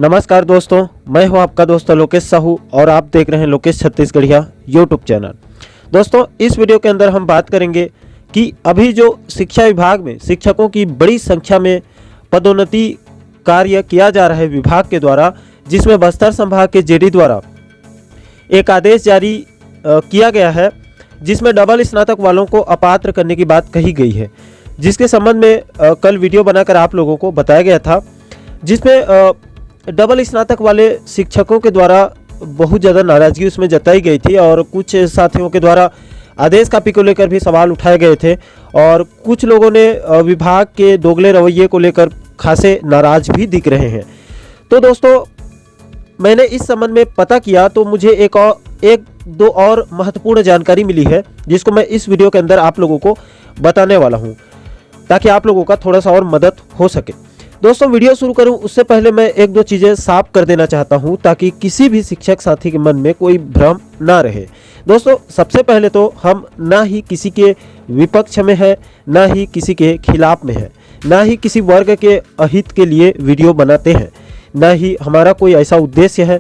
नमस्कार दोस्तों, मैं हूं आपका दोस्त लोकेश साहू और आप देख रहे हैं लोकेश छत्तीसगढ़िया यूट्यूब चैनल। दोस्तों, इस वीडियो के अंदर हम बात करेंगे कि अभी जो शिक्षा विभाग में शिक्षकों की बड़ी संख्या में पदोन्नति कार्य किया जा रहा है विभाग के द्वारा, जिसमें बस्तर संभाग के जेडी द्वारा एक आदेश जारी किया गया है जिसमें डबल स्नातक वालों को अपात्र करने की बात कही गई है, जिसके संबंध में कल वीडियो बनाकर आप लोगों को बताया गया था, जिसमें डबल स्नातक वाले शिक्षकों के द्वारा बहुत ज़्यादा नाराज़गी उसमें जताई गई थी और कुछ साथियों के द्वारा आदेश कॉपी को लेकर भी सवाल उठाए गए थे और कुछ लोगों ने विभाग के दोगले रवैये को लेकर खासे नाराज भी दिख रहे हैं। तो दोस्तों, मैंने इस संबंध में पता किया तो मुझे एक दो और महत्वपूर्ण जानकारी मिली है, जिसको मैं इस वीडियो के अंदर आप लोगों को बताने वाला हूं ताकि आप लोगों का थोड़ा सा और मदद हो सके। दोस्तों, वीडियो शुरू करूं उससे पहले मैं एक दो चीज़ें साफ कर देना चाहता हूं ताकि किसी भी शिक्षक साथी के मन में कोई भ्रम ना रहे। दोस्तों, सबसे पहले तो हम ना ही किसी के विपक्ष में है, ना ही किसी के खिलाफ में है, ना ही किसी वर्ग के अहित के लिए वीडियो बनाते हैं, ना ही हमारा कोई ऐसा उद्देश्य है।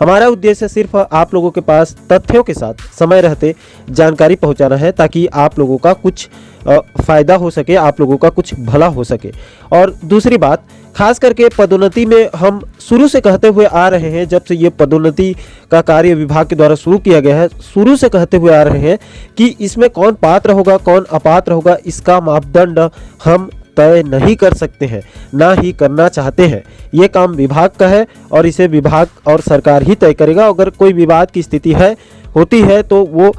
हमारा उद्देश्य सिर्फ आप लोगों के पास तथ्यों के साथ समय रहते जानकारी पहुंचाना है ताकि आप लोगों का कुछ फ़ायदा हो सके, आप लोगों का कुछ भला हो सके। और दूसरी बात, खास करके पदोन्नति में हम शुरू से कहते हुए आ रहे हैं, जब से ये पदोन्नति का कार्य विभाग के द्वारा शुरू किया गया है, शुरू से कहते हुए आ रहे हैं कि इसमें कौन पात्र होगा कौन अपात्र होगा, इसका मापदंड हम तय नहीं कर सकते हैं, ना ही करना चाहते हैं। ये काम विभाग का है और इसे विभाग और सरकार ही तय करेगा। अगर कोई विवाद की स्थिति होती है तो वो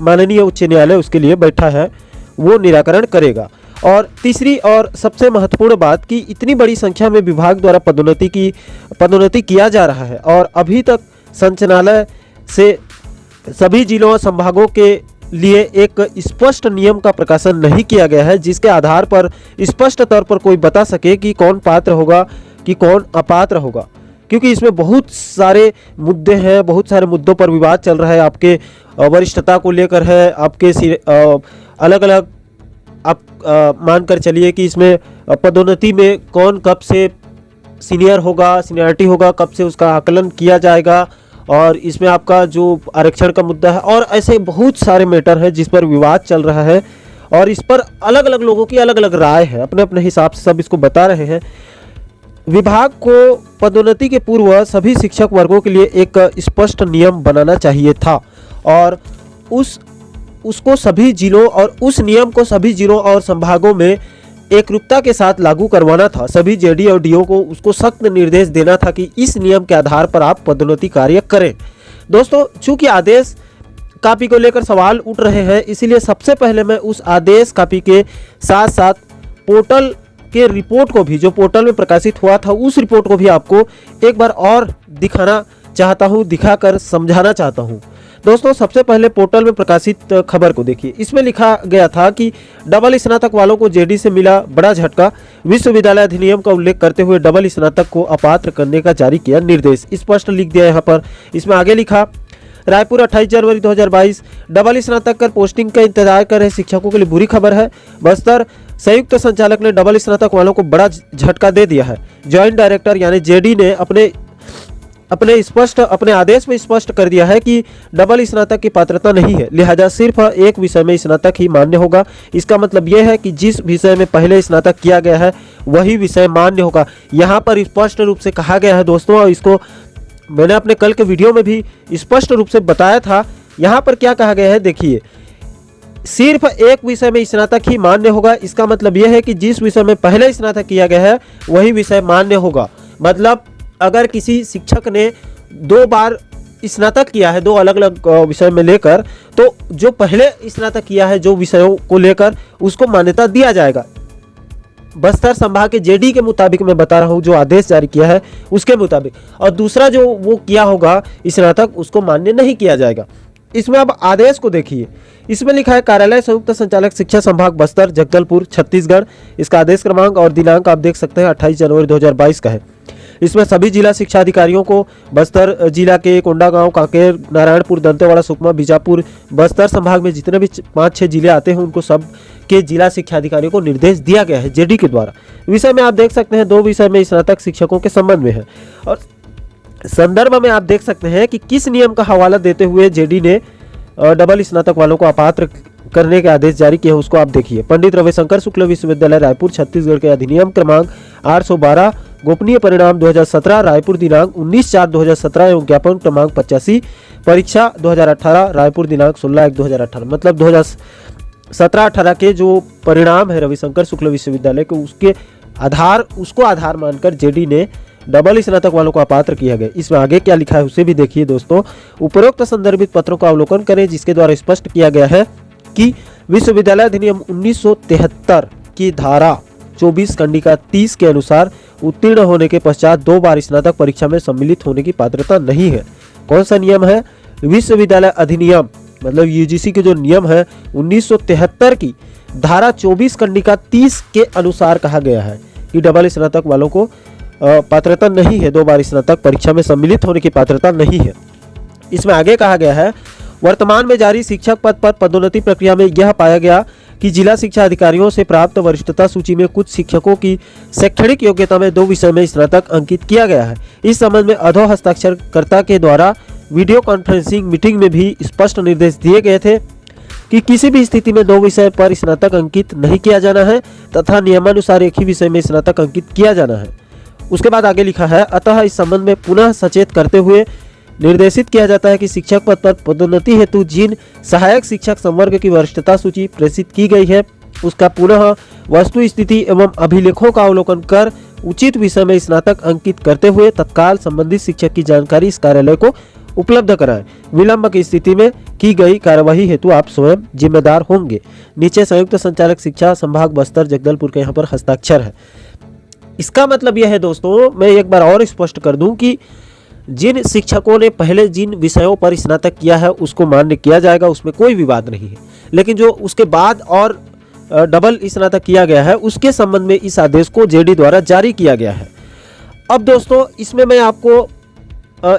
माननीय उच्च न्यायालय उसके लिए बैठा है, वो निराकरण करेगा। और तीसरी और सबसे महत्वपूर्ण बात कि इतनी बड़ी संख्या में विभाग द्वारा पदोन्नति किया जा रहा है और अभी तक संचालनालय से सभी जिलों और संभागों के लिए एक स्पष्ट नियम का प्रकाशन नहीं किया गया है, जिसके आधार पर स्पष्ट तौर पर कोई बता सके कि कौन पात्र होगा कि कौन अपात्र होगा। क्योंकि इसमें बहुत सारे मुद्दे हैं, बहुत सारे मुद्दों पर विवाद चल रहा है। आपके वरिष्ठता को लेकर है, आपके अलग अलग आप मानकर चलिए कि इसमें पदोन्नति में कौन कब से सीनियर होगा, सीनियरिटी होगा, कब से उसका आकलन किया जाएगा, और इसमें आपका जो आरक्षण का मुद्दा है, और ऐसे बहुत सारे मैटर हैं जिस पर विवाद चल रहा है और इस पर अलग अलग लोगों की अलग अलग राय है, अपने अपने हिसाब से सब इसको बता रहे हैं। विभाग को पदोन्नति के पूर्व सभी शिक्षक वर्गों के लिए एक स्पष्ट नियम बनाना चाहिए था और उसको सभी जिलों और उस नियम को सभी जिलों और संभागों में एकरूपता के साथ लागू करवाना था। सभी जेडी और डीओ को उसको सख्त निर्देश देना था कि इस नियम के आधार पर आप पदोन्नति कार्य करें। दोस्तों, चूंकि आदेश कॉपी को लेकर सवाल उठ रहे हैं, इसीलिए सबसे पहले मैं उस आदेश कॉपी के साथ साथ पोर्टल के रिपोर्ट को भी, जो पोर्टल में प्रकाशित हुआ था, उस रिपोर्ट को भी आपको एक बार और दिखाना चाहता हूं, दिखाकर समझाना चाहता हूं। दोस्तों, सबसे पहले पोर्टल में प्रकाशित खबर को देखिए। इसमें लिखा गया था कि डबल स्नातक वालों को जेडी से मिला बड़ा झटका, विश्वविद्यालय अधिनियम का उल्लेख करते हुए डबल स्नातक को अपात्र करने का जारी किया निर्देश। स्पष्ट लिख दिया यहाँ पर। इसमें आगे लिखा, रायपुर 28 जनवरी 2022, डबल स्नातक कर पोस्टिंग का इंतजार कर रहे शिक्षकों के लिए बुरी खबर है। बस्तर संयुक्त संचालक ने डबल स्नातक वालों को बड़ा झटका दे दिया है। ज्वाइंट डायरेक्टर यानी जेडी ने अपने आदेश में स्पष्ट कर दिया है कि डबल स्नातक की पात्रता नहीं है, लिहाजा सिर्फ एक विषय में स्नातक ही मान्य होगा। इसका मतलब यह है कि जिस विषय में पहले स्नातक किया गया है वही विषय मान्य होगा। यहाँ पर स्पष्ट रूप से कहा गया है दोस्तों, और इसको मैंने अपने कल के वीडियो में भी स्पष्ट रूप से बताया था। यहाँ पर क्या कहा गया है, देखिए, सिर्फ एक विषय में स्नातक ही मान्य होगा। इसका मतलब यह है कि जिस विषय में पहले स्नातक किया गया है वही विषय मान्य होगा। मतलब अगर किसी शिक्षक ने 2 बार स्नातक किया है, 2 अलग अलग विषय में लेकर, तो जो पहले स्नातक किया है जो विषयों को लेकर, उसको मान्यता दिया जाएगा। बस्तर संभाग के जेडी के मुताबिक मैं बता रहा हूँ, जो आदेश जारी किया है उसके मुताबिक, और दूसरा जो वो किया होगा स्नातक, उसको मान्य नहीं किया जाएगा। इसमें अब आदेश को देखिए। इसमें लिखा है, कार्यालय संयुक्त संचालक शिक्षा संभाग बस्तर जगदलपुर छत्तीसगढ़। इसका आदेश क्रमांक और दिनांक आप देख सकते हैं 28 जनवरी 2022 का है। इसमें सभी जिला शिक्षा अधिकारियों को बस्तर जिला के कोंडागांव, कांकेर, नारायणपुर, दंतेवाड़ा, सुकमा, बीजापुर, बस्तर संभाग में जितने भी 5-6 जिले आते हैं उनको सब के जिला शिक्षा अधिकारियों को निर्देश दिया गया है जेडी के द्वारा। विषय में आप देख सकते हैं 2 विषय में स्नातक शिक्षकों के संबंध में है और संदर्भ में आप देख सकते हैं कि किस नियम का हवाला देते हुए जेडी ने डबल स्नातक वालों को अपात्र करने के आदेश जारी किए हैं उसको आप देखिए। पंडित रविशंकर शुक्ल विश्वविद्यालय रायपुर छत्तीसगढ़ के अधिनियम क्रमांक 812 गोपनीय परिणाम 2017 रायपुर दिनांक 19/4/2017 एवं ज्ञापन क्रमांक 85 परीक्षा 2018 रायपुर दिनांक 16/1/2018 मतलब 2017-18 के जो परिणाम है रविशंकर शुक्ल विश्वविद्यालय के उसको आधार मानकर जेडी ने डबल स्नातक वालों को अपात्र किया गया। इसमें आगे क्या लिखा है उसे भी देखिए दोस्तों। उपरोक्त संदर्भित पत्रों का अवलोकन करें जिसके द्वारा स्पष्ट किया गया है कि विश्वविद्यालय अधिनियम 1973 की धारा 24 खंडिका 30 के अनुसार उत्तीर्ण होने के पश्चात 2 बार स्नातक परीक्षा में सम्मिलित होने की पात्रता नहीं है। कौन सा नियम है? विश्वविद्यालय अधिनियम मतलब यूजीसी के जो नियम है 1973 की धारा 24 खंडिका 30 के अनुसार कहा गया है कि डबल स्नातक वालों को पात्रता नहीं है, 2 बार स्नातक परीक्षा में सम्मिलित होने की पात्रता नहीं है। इसमें आगे कहा गया है वर्तमान में जारी शिक्षक पद पर पदोन्नति प्रक्रिया में यह पाया गया कि जिला शिक्षा अधिकारियों से प्राप्त वरिष्ठता सूची में कुछ शिक्षकों की शैक्षणिक योग्यता में 2 विषय में स्नातक अंकित किया गया है। इस संबंध में अधो हस्ताक्षरकर्ता के द्वारा वीडियो कॉन्फ्रेंसिंग मीटिंग में भी स्पष्ट निर्देश दिए गए थे कि किसी भी स्थिति में 2 विषय पर स्नातक अंकित नहीं किया जाना है तथा नियमानुसार एक ही विषय में स्नातक अंकित किया जाना है। उसके बाद आगे लिखा है अतः इस संबंध में पुनः सचेत करते हुए निर्देशित किया जाता है कि शिक्षक पद पर पदोन्नति हेतु जिन सहायक शिक्षक संवर्ग की वरिष्ठता सूची प्रेषित की गई है उसका पुनः वस्तु स्थिति एवं अभिलेखों का अवलोकन कर उचित विषय में स्नातक अंकित करते हुए तत्काल संबंधित शिक्षक की जानकारी इस कार्यालय को उपलब्ध कराएं। विलंब की स्थिति में की गई कार्यवाही हेतु आप स्वयं जिम्मेदार होंगे। नीचे संयुक्त संचालक शिक्षा संभाग बस्तर जगदलपुर के यहाँ पर हस्ताक्षर है। इसका मतलब यह है दोस्तों, मैं एक बार और स्पष्ट कर दूं कि जिन शिक्षकों ने पहले जिन विषयों पर स्नातक किया है उसको मान्य किया जाएगा, उसमें कोई विवाद नहीं है। लेकिन जो उसके बाद और डबल स्नातक किया गया है उसके संबंध में इस आदेश को जेडी द्वारा जारी किया गया है। अब दोस्तों इसमें मैं आपको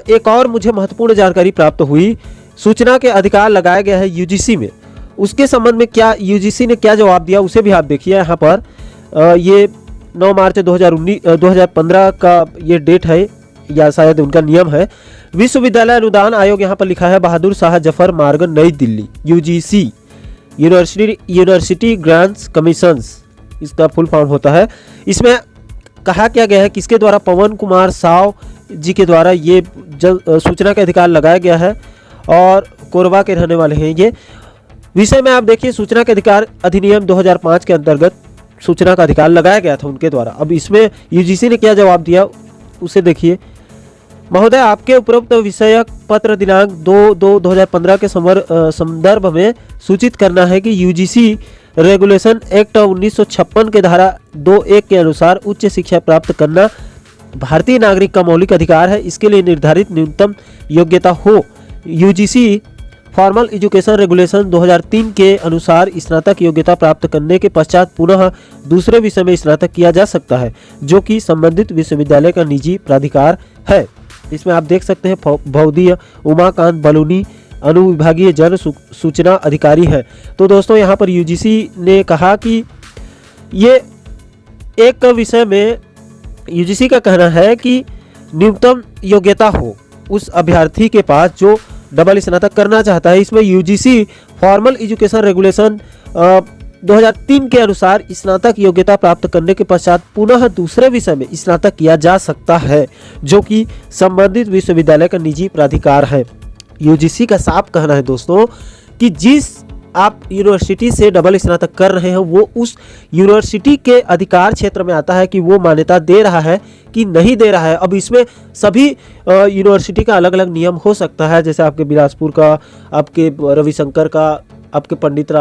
एक और मुझे महत्वपूर्ण जानकारी प्राप्त हुई। सूचना के अधिकार लगाया गया है यूजीसी में, उसके संबंध में क्या यूजीसी ने क्या जवाब दिया उसे भी आप देखिए। यहाँ पर ये 9 मार्च 2015 का ये डेट है या शायद उनका नियम है। विश्वविद्यालय अनुदान आयोग यहाँ पर लिखा है बहादुर शाह जफर मार्ग नई Delhi, UGC university grants commissions इसका फुल फॉर्म होता है। इसमें कहा क्या गया है किसके द्वारा? पवन कुमार साव जी के द्वारा ये सूचना का अधिकार लगाया गया है और कोरबा के रहने वाले हैं ये। विषय में आप देखिए सूचना के अधिकार अधिनियम 2005 के अंतर्गत सूचना का अधिकार लगाया गया था उनके द्वारा। अब इसमें यूजीसी ने क्या जवाब दिया उसे देखिए। महोदय, आपके उपरोक्त विषयक पत्र दिनांक 2/2/2015 के संदर्भ में सूचित करना है कि यूजीसी रेगुलेशन एक्ट 1956 के धारा 2(1) के अनुसार उच्च शिक्षा प्राप्त करना भारतीय नागरिक का मौलिक अधिकार है। इसके लिए निर्धारित न्यूनतम योग्यता हो। यूजीसी फॉर्मल एजुकेशन रेगुलेशन 2003 के अनुसार स्नातक योग्यता प्राप्त करने के पश्चात पुनः दूसरे विषय में स्नातक किया जा सकता है जो कि संबंधित विश्वविद्यालय का निजी प्राधिकार है। इसमें आप देख सकते हैं भौदीय उमाकांत बलूनी अनुविभागीय जन सूचना अधिकारी है। तो दोस्तों यहाँ पर यूजीसी ने कहा कि ये एक विषय में यूजीसी का कहना है कि न्यूनतम योग्यता हो उस अभ्यर्थी के पास जो डबल स्नातक करना चाहता है। इसमें यूजीसी फॉर्मल एजुकेशन रेगुलेशन 2003 के अनुसार स्नातक योग्यता प्राप्त करने के पश्चात पुनः दूसरे विषय में स्नातक किया जा सकता है जो कि संबंधित विश्वविद्यालय का निजी प्राधिकार है। यूजीसी का साफ कहना है दोस्तों कि जिस आप यूनिवर्सिटी से डबल स्नातक कर रहे हैं वो उस यूनिवर्सिटी के अधिकार क्षेत्र में आता है कि वो मान्यता दे रहा है कि नहीं दे रहा है। अब इसमें सभी यूनिवर्सिटी का अलग अलग नियम हो सकता है, जैसे आपके बिलासपुर का, आपके रविशंकर का, आपके पंडित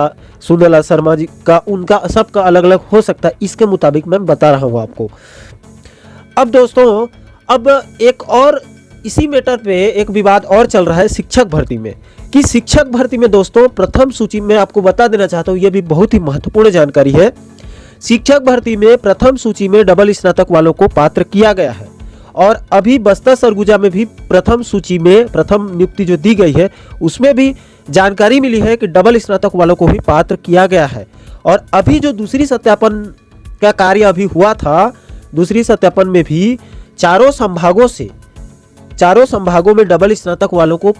सुंदरलाल शर्मा जी का, उनका सबका अलग अलग हो सकता है। इसके मुताबिक मैं बता रहा हूँ आपको। अब दोस्तों अब एक और इसी मैटर पे एक विवाद और चल रहा है शिक्षक भर्ती में कि शिक्षक भर्ती में दोस्तों प्रथम सूची में आपको बता देना चाहता हूँ, यह भी बहुत ही महत्वपूर्ण जानकारी है। शिक्षक भर्ती में प्रथम सूची में डबल स्नातक वालों को पात्र किया गया है और अभी बस्तर सरगुजा में भी प्रथम सूची में प्रथम नियुक्ति जो दी गई है उसमें भी जानकारी मिली है कि डबल स्नातक वालों को भी पात्र किया गया है। और अभी जो दूसरी सत्यापन का कार्य अभी हुआ था, दूसरी सत्यापन में भी चारों संभागों में डबल स्नातक वालों को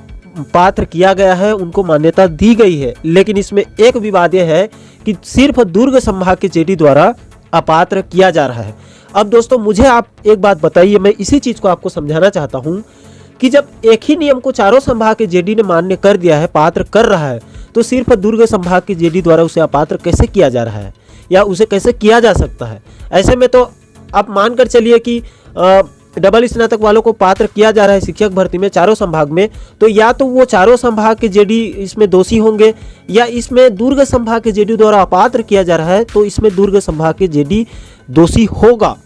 पात्र किया गया है, उनको मान्यता दी गई है। लेकिन इसमें एक विवाद यह है कि सिर्फ दुर्ग संभाग के जेडी द्वारा अपात्र किया जा रहा है। अब दोस्तों मुझे आप एक बात बताइए, मैं इसी चीज को आपको समझाना चाहता हूं कि जब एक ही नियम को चारों संभाग के जेडी ने मान्य कर दिया है, पात्र कर रहा है, तो सिर्फ दुर्ग संभाग के जेडी द्वारा उसे अपात्र कैसे किया जा रहा है या उसे कैसे किया जा सकता है? ऐसे में तो आप मानकर चलिए कि डबल स्नातक वालों को पात्र किया जा रहा है शिक्षक भर्ती में चारों संभाग में, तो या तो वो चारों संभाग के जेडी इसमें दोषी होंगे या इसमें दुर्ग संभाग के जेडी द्वारा अपात्र किया जा रहा है तो इसमें दुर्ग संभाग के जेडी दोषी होगा।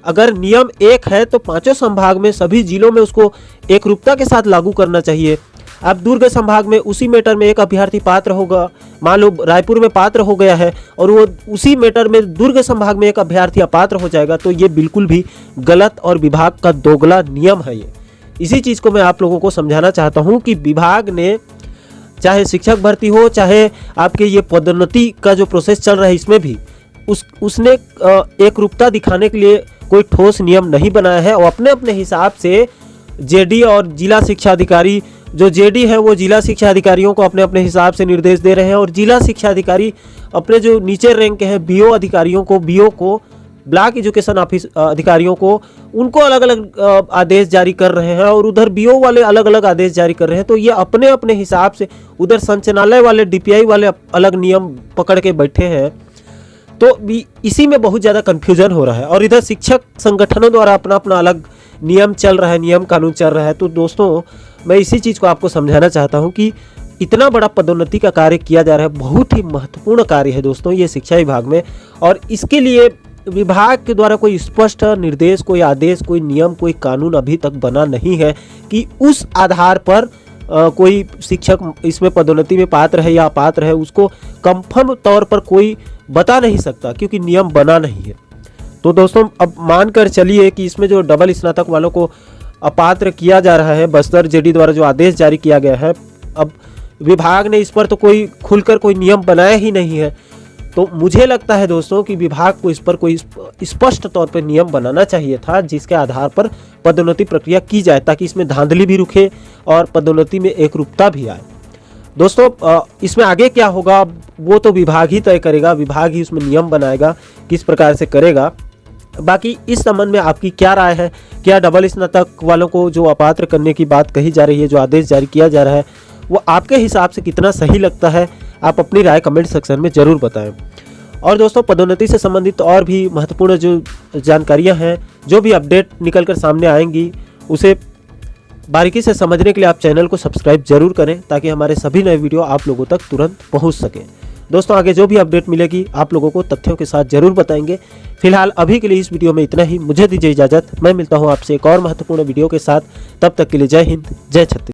अगर नियम एक है तो पांचों संभाग में सभी जिलों में उसको एकरूपता के साथ लागू करना चाहिए। अब दुर्ग संभाग में उसी मैटर में एक अभ्यर्थी पात्र होगा, मान लो रायपुर में पात्र हो गया है और वो उसी मैटर में दुर्ग संभाग में एक अभ्यर्थी अपात्र हो जाएगा, तो ये बिल्कुल भी गलत और विभाग का दोगला नियम है। ये इसी चीज़ को मैं आप लोगों को समझाना चाहता हूँ कि विभाग ने चाहे शिक्षक भर्ती हो चाहे आपके ये पदोन्नति का जो प्रोसेस चल रहा है इसमें भी उसने एकरूपता दिखाने के लिए कोई ठोस नियम नहीं बनाया है और अपने अपने हिसाब से जेडी और जिला शिक्षा अधिकारी, जो जेडी है वो जिला शिक्षा अधिकारियों को अपने अपने हिसाब से निर्देश दे रहे हैं और जिला शिक्षा अधिकारी अपने जो नीचे रैंक के हैं बीओ अधिकारियों को, बीओ को, ब्लॉक एजुकेशन ऑफिस अधिकारियों को, उनको अलग अलग आदेश जारी कर रहे हैं और उधर बीओ वाले अलग अलग आदेश जारी कर रहे हैं। तो ये अपने अपने हिसाब से, उधर संचालनालय वाले, डीपीआई वाले अलग नियम पकड़ के बैठे हैं, तो इसी में बहुत ज़्यादा कन्फ्यूजन हो रहा है। और इधर शिक्षक संगठनों द्वारा अपना अपना अलग नियम चल रहा है, नियम कानून चल रहा है। तो दोस्तों मैं इसी चीज़ को आपको समझाना चाहता हूं कि इतना बड़ा पदोन्नति का कार्य किया जा रहा है, बहुत ही महत्वपूर्ण कार्य है दोस्तों ये शिक्षा विभाग में, और इसके लिए विभाग के द्वारा कोई स्पष्ट निर्देश, कोई आदेश, कोई नियम, कोई कानून अभी तक बना नहीं है कि उस आधार पर कोई शिक्षक इसमें पदोन्नति में पात्र है या अपात्र है, उसको कंफर्म तौर पर कोई बता नहीं सकता क्योंकि नियम बना नहीं है। तो दोस्तों अब मानकर चलिए कि इसमें जो डबल स्नातक वालों को अपात्र किया जा रहा है, बस्तर जेडी द्वारा जो आदेश जारी किया गया है, अब विभाग ने इस पर तो कोई खुलकर कोई नियम बनाया ही नहीं है। तो मुझे लगता है दोस्तों कि विभाग को इस पर कोई स्पष्ट तौर पर नियम बनाना चाहिए था जिसके आधार पर पदोन्नति प्रक्रिया की जाए, ताकि इसमें धांधली भी रुके और पदोन्नति में एकरूपता भी आए। दोस्तों इसमें आगे क्या होगा वो तो विभाग ही तय करेगा, विभाग ही उसमें नियम बनाएगा किस प्रकार से करेगा। बाकी इस संबंध में आपकी क्या राय है? क्या डबल स्नातक वालों को जो अपात्र करने की बात कही जा रही है, जो आदेश जारी किया जा रहा है, वो आपके हिसाब से कितना सही लगता है? आप अपनी राय कमेंट सेक्शन में ज़रूर बताएं। और दोस्तों पदोन्नति से संबंधित और भी महत्वपूर्ण जो जानकारियां हैं, जो भी अपडेट निकल कर सामने आएंगी, उसे बारीकी से समझने के लिए आप चैनल को सब्सक्राइब जरूर करें ताकि हमारे सभी नए वीडियो आप लोगों तक तुरंत पहुंच सकें। दोस्तों आगे जो भी अपडेट मिलेगी आप लोगों को तथ्यों के साथ जरूर बताएंगे। फिलहाल अभी के लिए इस वीडियो में इतना ही। मुझे दीजिए इजाजत, मैं मिलता हूं आपसे एक और महत्वपूर्ण वीडियो के साथ। तब तक के लिए जय हिंद, जय छत्तीसगढ़।